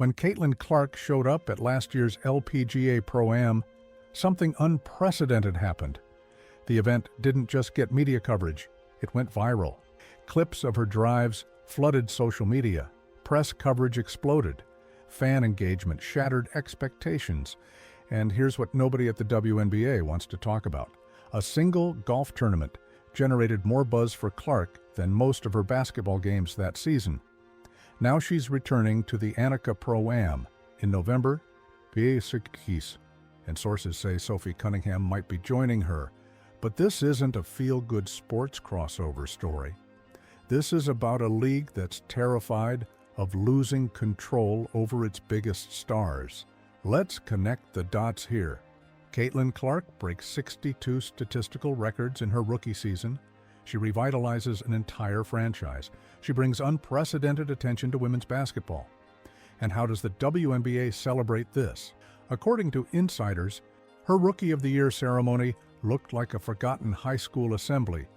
When Caitlin Clark showed up at last year's LPGA Pro-Am, something unprecedented happened. The event didn't just get media coverage, it went viral. Clips of her drives flooded social media, press coverage exploded, fan engagement shattered expectations, and here's what nobody at the WNBA wants to talk about. A single golf tournament generated more buzz for Clark than most of her basketball games that season. Now she's returning to the WNBA Pro-Am in November, and sources say Sophie Cunningham might be joining her. But this isn't a feel-good sports crossover story. This is about a league that's terrified of losing control over its biggest stars. Let's connect the dots here. Caitlin Clark breaks 62 statistical records in her rookie season. She revitalizes an entire franchise. She brings unprecedented attention to women's basketball. And how does the WNBA celebrate this? According to insiders, her Rookie of the Year ceremony looked like a forgotten high school assembly.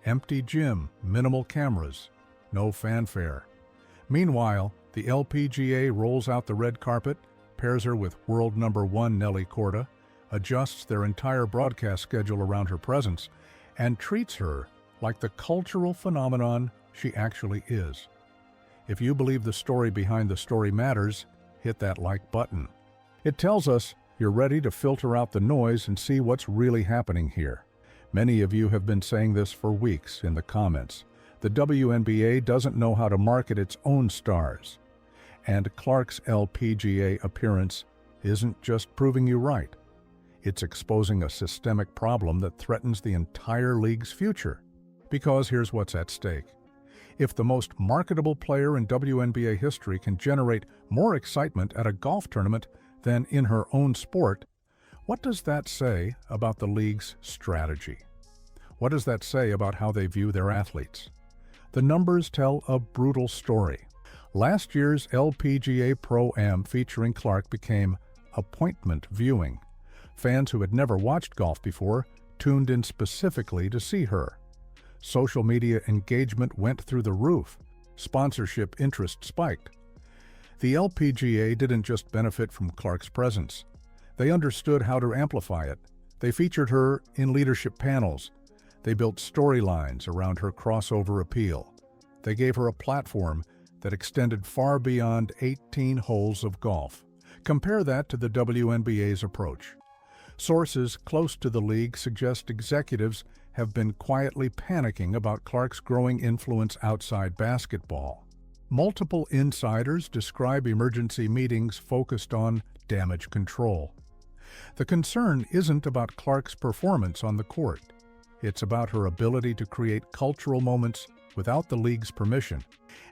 Empty gym, minimal cameras, no fanfare. Meanwhile, the LPGA rolls out the red carpet, pairs her with world number 1 Nelly Korda, adjusts their entire broadcast schedule around her presence, and treats her like the cultural phenomenon she actually is. If you believe the story behind the story matters, hit that like button. It tells us you're ready to filter out the noise and see what's really happening here. Many of you have been saying this for weeks in the comments. The WNBA doesn't know how to market its own stars. And Clark's LPGA appearance isn't just proving you right. It's exposing a systemic problem that threatens the entire league's future. Because here's what's at stake. If the most marketable player in WNBA history can generate more excitement at a golf tournament than in her own sport, what does that say about the league's strategy? What does that say about how they view their athletes? The numbers tell a brutal story. Last year's LPGA Pro-Am featuring Clark became appointment viewing. Fans who had never watched golf before tuned in specifically to see her. Social media engagement went through the roof. Sponsorship interest spiked. The LPGA didn't just benefit from Clark's presence. They understood how to amplify it. They featured her in leadership panels. They built storylines around her crossover appeal. They gave her a platform that extended far beyond 18 holes of golf. Compare that to the WNBA's approach. Sources close to the league suggest executives have been quietly panicking about Clark's growing influence outside basketball. Multiple insiders describe emergency meetings focused on damage control. The concern isn't about Clark's performance on the court. It's about her ability to create cultural moments without the league's permission.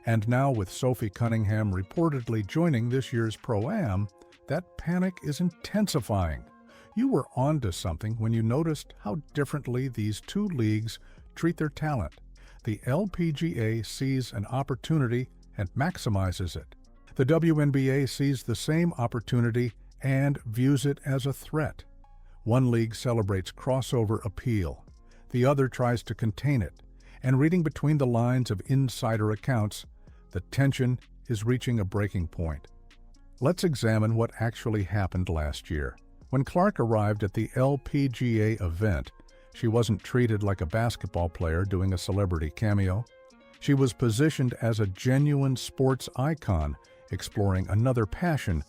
And now with Sophie Cunningham reportedly joining this year's Pro-Am, that panic is intensifying. You were onto something when you noticed how differently these two leagues treat their talent. The LPGA sees an opportunity and maximizes it. The WNBA sees the same opportunity and views it as a threat. One league celebrates crossover appeal. The other tries to contain it. And reading between the lines of insider accounts, the tension is reaching a breaking point. Let's examine what actually happened last year. When Clark arrived at the LPGA event, she wasn't treated like a basketball player doing a celebrity cameo. She was positioned as a genuine sports icon, exploring another passion.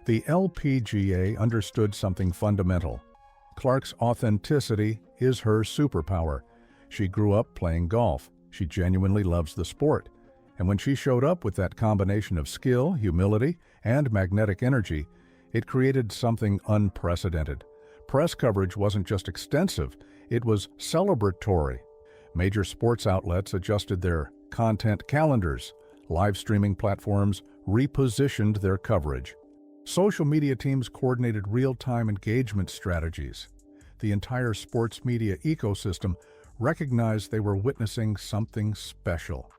The LPGA understood something fundamental. Clark's authenticity is her superpower. She grew up playing golf. She genuinely loves the sport. And when she showed up with that combination of skill, humility, and magnetic energy, it created something unprecedented. Press coverage wasn't just extensive, it was celebratory. Major sports outlets adjusted their content calendars. Live streaming platforms repositioned their coverage. Social media teams coordinated real-time engagement strategies. The entire sports media ecosystem recognized they were witnessing something special.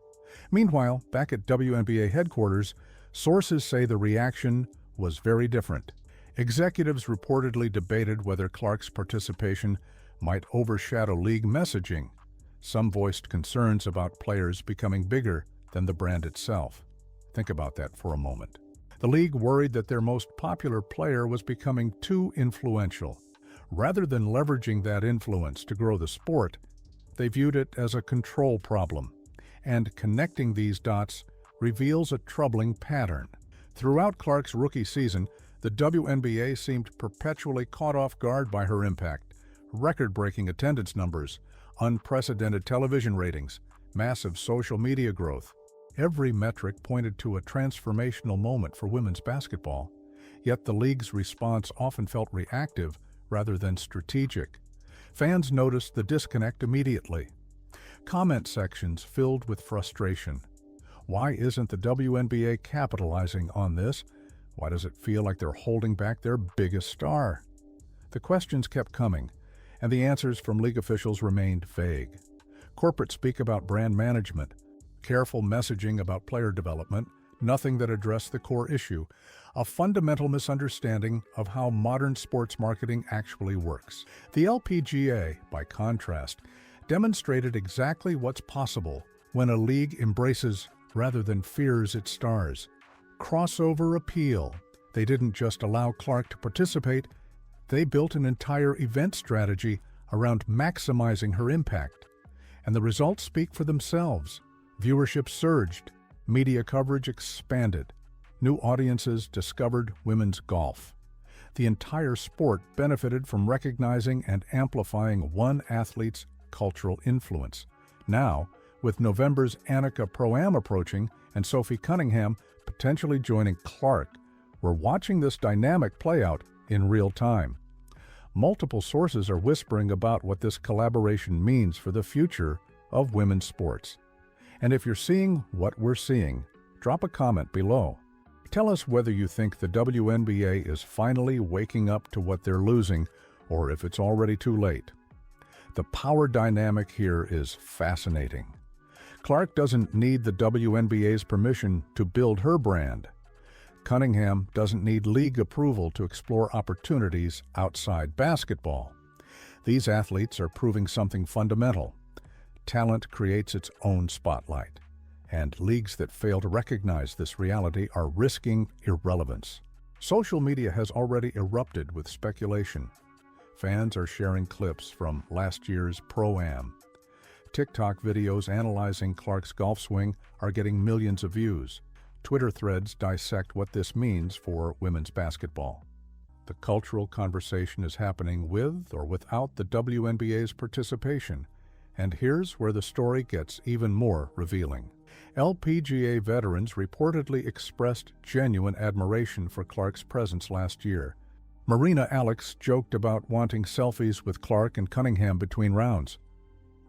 Meanwhile, back at WNBA headquarters, sources say the reaction was very different. Executives reportedly debated whether Clark's participation might overshadow league messaging. Some voiced concerns about players becoming bigger than the brand itself. Think about that for a moment. The league worried that their most popular player was becoming too influential. Rather than leveraging that influence to grow the sport, they viewed it as a control problem, and connecting these dots reveals a troubling pattern. Throughout Clark's rookie season, the WNBA seemed perpetually caught off guard by her impact. Record-breaking attendance numbers, unprecedented television ratings, massive social media growth. Every metric pointed to a transformational moment for women's basketball. Yet the league's response often felt reactive rather than strategic. Fans noticed the disconnect immediately. Comment sections filled with frustration. Why isn't the WNBA capitalizing on this? Why does it feel like they're holding back their biggest star? The questions kept coming, and the answers from league officials remained vague. Corporate speak about brand management, careful messaging about player development, nothing that addressed the core issue, a fundamental misunderstanding of how modern sports marketing actually works. The LPGA, by contrast, demonstrated exactly what's possible when a league embraces rather than fears its stars. Crossover appeal. They didn't just allow Clark to participate, they built an entire event strategy around maximizing her impact. And the results speak for themselves. Viewership surged, media coverage expanded, new audiences discovered women's golf. The entire sport benefited from recognizing and amplifying one athlete's cultural influence. Now, with November's WNBA Pro-Am approaching and Sophie Cunningham potentially joining Clark, we're watching this dynamic play out in real time. Multiple sources are whispering about what this collaboration means for the future of women's sports. And if you're seeing what we're seeing, drop a comment below. Tell us whether you think the WNBA is finally waking up to what they're losing, or if it's already too late. The power dynamic here is fascinating. Clark doesn't need the WNBA's permission to build her brand. Cunningham doesn't need league approval to explore opportunities outside basketball. These athletes are proving something fundamental. Talent creates its own spotlight, and leagues that fail to recognize this reality are risking irrelevance. Social media has already erupted with speculation. Fans are sharing clips from last year's Pro-Am. TikTok videos analyzing Clark's golf swing are getting millions of views. Twitter threads dissect what this means for women's basketball. The cultural conversation is happening with or without the WNBA's participation, and here's where the story gets even more revealing. LPGA veterans reportedly expressed genuine admiration for Clark's presence last year. Marina Alex joked about wanting selfies with Clark and Cunningham between rounds.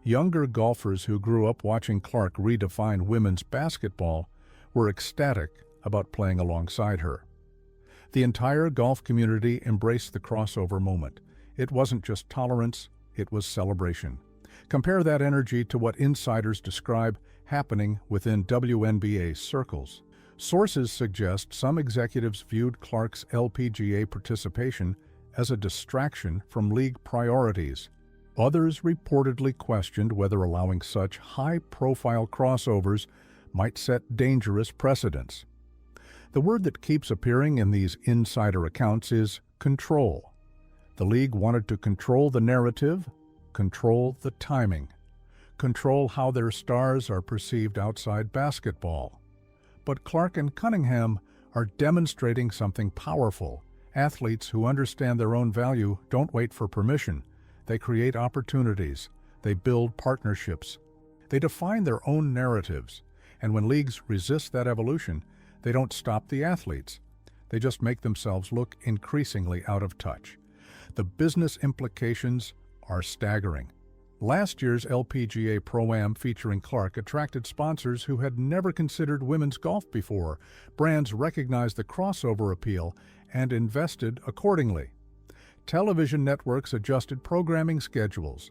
Younger golfers who grew up watching Clark redefine women's basketball were ecstatic about playing alongside her. The entire golf community embraced the crossover moment. It wasn't just tolerance, it was celebration. Compare that energy to what insiders describe happening within WNBA circles. Sources suggest some executives viewed Clark's LPGA participation as a distraction from league priorities. Others reportedly questioned whether allowing such high-profile crossovers might set dangerous precedents. The word that keeps appearing in these insider accounts is control. The league wanted to control the narrative, control the timing, control how their stars are perceived outside basketball. But Clark and Cunningham are demonstrating something powerful. Athletes who understand their own value don't wait for permission. They create opportunities. They build partnerships. They define their own narratives. And when leagues resist that evolution, they don't stop the athletes. They just make themselves look increasingly out of touch. The business implications are staggering. Last year's LPGA Pro-Am featuring Clark attracted sponsors who had never considered women's golf before. Brands recognized the crossover appeal and invested accordingly. Television networks adjusted programming schedules.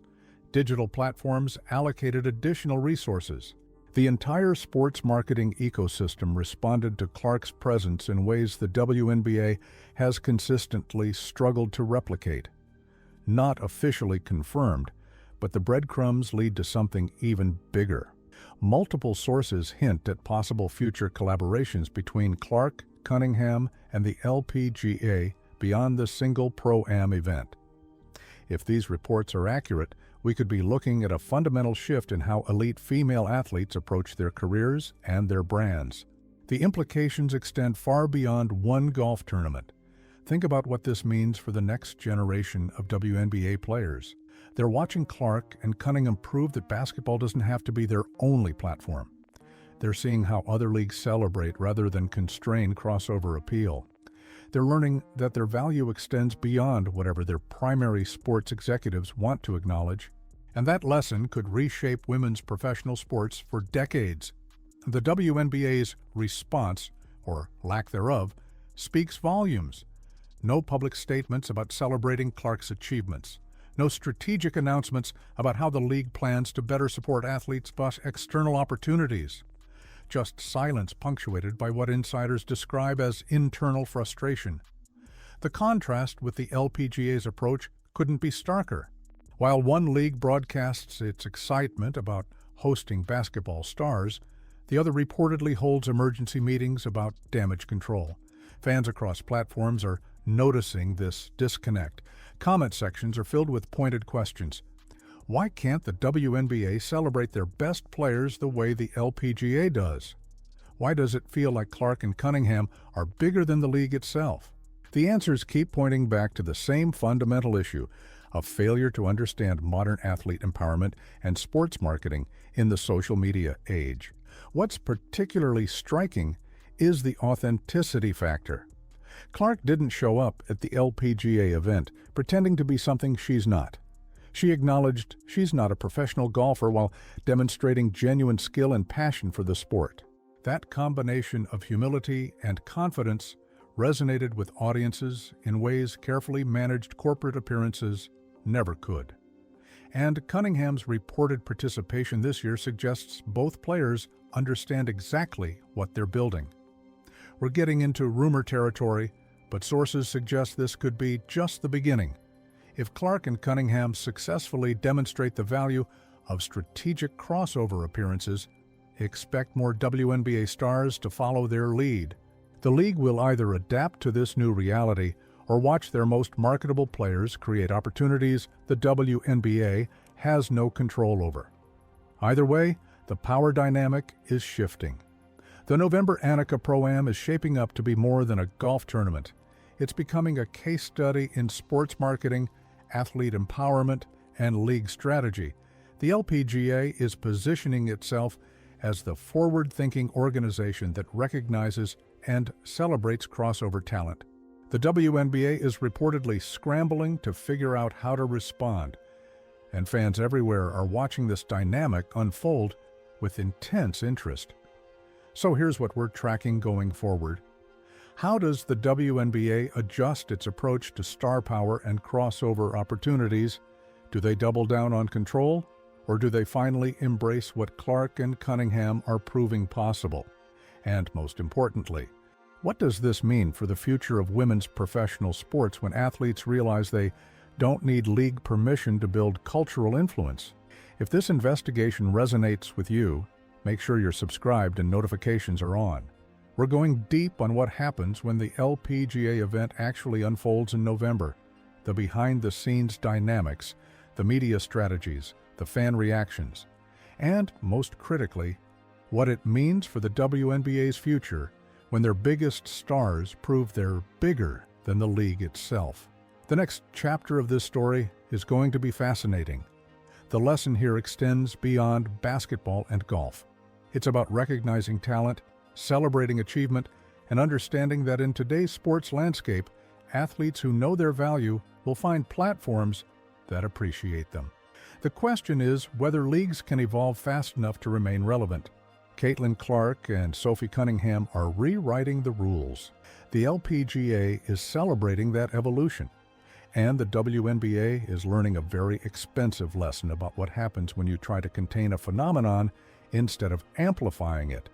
Digital platforms allocated additional resources. The entire sports marketing ecosystem responded to Clark's presence in ways the WNBA has consistently struggled to replicate. Not officially confirmed, but the breadcrumbs lead to something even bigger. Multiple sources hint at possible future collaborations between Clark Cunningham, and the LPGA beyond the single Pro-Am event. If these reports are accurate, we could be looking at a fundamental shift in how elite female athletes approach their careers and their brands. The implications extend far beyond one golf tournament. Think about what this means for the next generation of WNBA players. They're watching Clark and Cunningham prove that basketball doesn't have to be their only platform. They're seeing how other leagues celebrate rather than constrain crossover appeal. They're learning that their value extends beyond whatever their primary sports executives want to acknowledge, and that lesson could reshape women's professional sports for decades. The WNBA's response, or lack thereof, speaks volumes. No public statements about celebrating Clark's achievements. No strategic announcements about how the league plans to better support athletes plus external opportunities. Just silence punctuated by what insiders describe as internal frustration. The contrast with the LPGA's approach couldn't be starker. While one league broadcasts its excitement about hosting basketball stars, the other reportedly holds emergency meetings about damage control. Fans across platforms are noticing this disconnect. Comment sections are filled with pointed questions. Why can't the WNBA celebrate their best players the way the LPGA does? Why does it feel like Clark and Cunningham are bigger than the league itself? The answers keep pointing back to the same fundamental issue, a failure to understand modern athlete empowerment and sports marketing in the social media age. What's particularly striking is the authenticity factor. Clark didn't show up at the LPGA event pretending to be something she's not. She acknowledged she's not a professional golfer while demonstrating genuine skill and passion for the sport. That combination of humility and confidence resonated with audiences in ways carefully managed corporate appearances never could. And Cunningham's reported participation this year suggests both players understand exactly what they're building. We're getting into rumor territory, but sources suggest this could be just the beginning. If Clark and Cunningham successfully demonstrate the value of strategic crossover appearances, expect more WNBA stars to follow their lead. The league will either adapt to this new reality or watch their most marketable players create opportunities the WNBA has no control over. Either way, the power dynamic is shifting. The November WNBA Pro-Am is shaping up to be more than a golf tournament. It's becoming a case study in sports marketing, athlete empowerment, and league strategy. The LPGA is positioning itself as the forward-thinking organization that recognizes and celebrates crossover talent. The WNBA is reportedly scrambling to figure out how to respond, and fans everywhere are watching this dynamic unfold with intense interest. So here's what we're tracking going forward. How does the WNBA adjust its approach to star power and crossover opportunities? Do they double down on control, or do they finally embrace what Clark and Cunningham are proving possible? And most importantly, what does this mean for the future of women's professional sports when athletes realize they don't need league permission to build cultural influence? If this investigation resonates with you, make sure you're subscribed and notifications are on. We're going deep on what happens when the LPGA event actually unfolds in November, the behind-the-scenes dynamics, the media strategies, the fan reactions, and, most critically, what it means for the WNBA's future when their biggest stars prove they're bigger than the league itself. The next chapter of this story is going to be fascinating. The lesson here extends beyond basketball and golf. It's about recognizing talent, celebrating achievement, and understanding that in today's sports landscape, athletes who know their value will find platforms that appreciate them. The question is whether leagues can evolve fast enough to remain relevant. Caitlin Clark and Sophie Cunningham are rewriting the rules. The LPGA is celebrating that evolution. And the WNBA is learning a very expensive lesson about what happens when you try to contain a phenomenon instead of amplifying it.